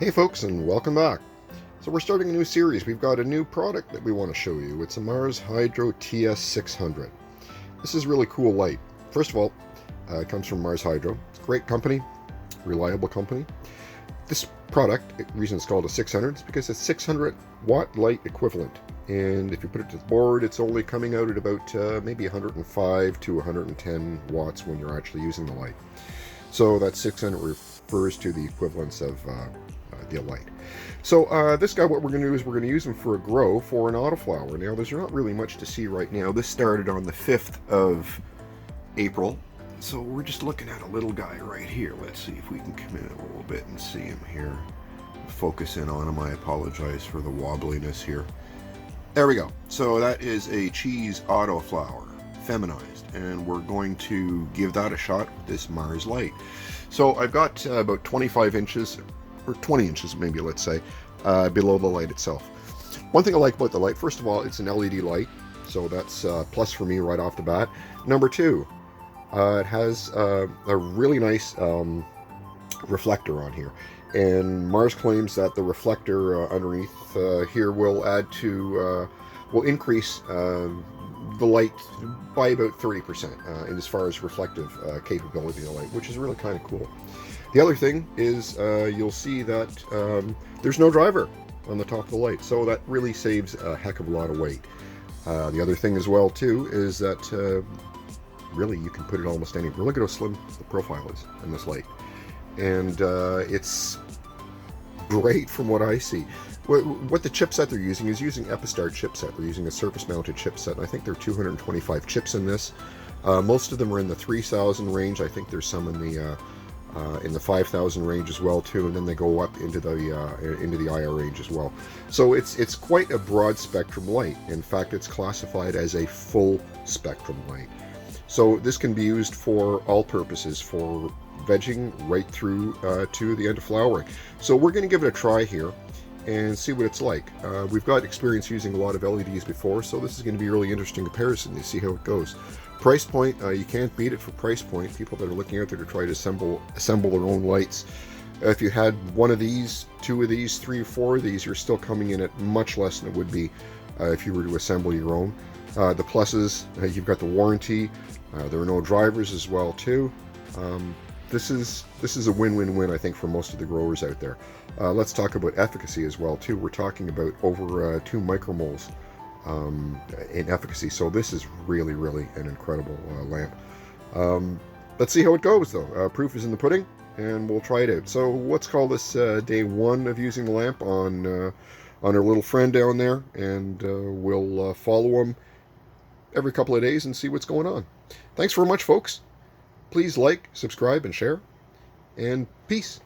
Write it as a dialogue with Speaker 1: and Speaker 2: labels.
Speaker 1: Hey folks, and welcome back. So we're starting a new series. We've got a new product that we want to show you. It's a Mars Hydro TS600. This is a really cool light. First of all, it comes from Mars Hydro. It's a great company, reliable company. This product, the reason it's called a 600 is because it's 600 watt light equivalent. And if you put it to the board, it's only coming out at about maybe 105 to 110 watts when you're actually using the light. So that 600 refers to the equivalence of the light. So this guy, what we're going to do is we're going to use him for a grow for an autoflower. Now, there's not really much to see right now. This started on the 5th of April. So we're just looking at a little guy right here. Let's see if we can come in a little bit and see him here. Focus in on him. I apologize for the wobbliness here. There we go. So that is a cheese autoflower, feminized, and we're going to give that a shot with this Mars light. So I've got about 25 inches, or 20 inches maybe, let's say, below the light itself. One thing I like about the light, first of all, it's an LED light, so that's plus for me right off the bat. Number two, it has a really nice reflector on here, and Mars claims that the reflector underneath here will add to, will increase the light by about 30% in as far as reflective capability of the light, which is really kind of cool. The other thing is you'll see that there's no driver on the top of the light, so that really saves a heck of a lot of weight. The other thing as well too is that really you can put it almost anywhere. Look at how slim the profile is in this light, and it's great from what I see. What the chipset they're using is using Epistar chipset. They're using a surface-mounted chipset. I think there are 225 chips in this. Most of them are in the 3,000 range. I think there's some in the 5,000 range as well too, and then they go up into the IR range as well. So it's quite a broad spectrum light. In fact, it's classified as a full spectrum light. So this can be used for all purposes, for vegging right through to the end of flowering. So we're going to give it a try here and see what it's like. We've got experience using a lot of LEDs before, so this is going to be a really interesting comparison to see how it goes. Price point, you can't beat it for price point. People that are looking out there to try to assemble their own lights. If you had one of these, two of these, three or four of these, you're still coming in at much less than it would be if you were to assemble your own. The pluses, you've got the warranty. There are no drivers as well too. This is a win-win-win, I think, for most of the growers out there. Let's talk about efficacy as well too. We're talking about over 2 micromoles in efficacy, so this is really an incredible lamp. Let's see how it goes though. Proof is in the pudding, and we'll try it out. So let's call this day 1 of using the lamp on our little friend down there, and we'll follow him every couple of days and see what's going on. Thanks very much, folks. Please like, subscribe, and share, and peace.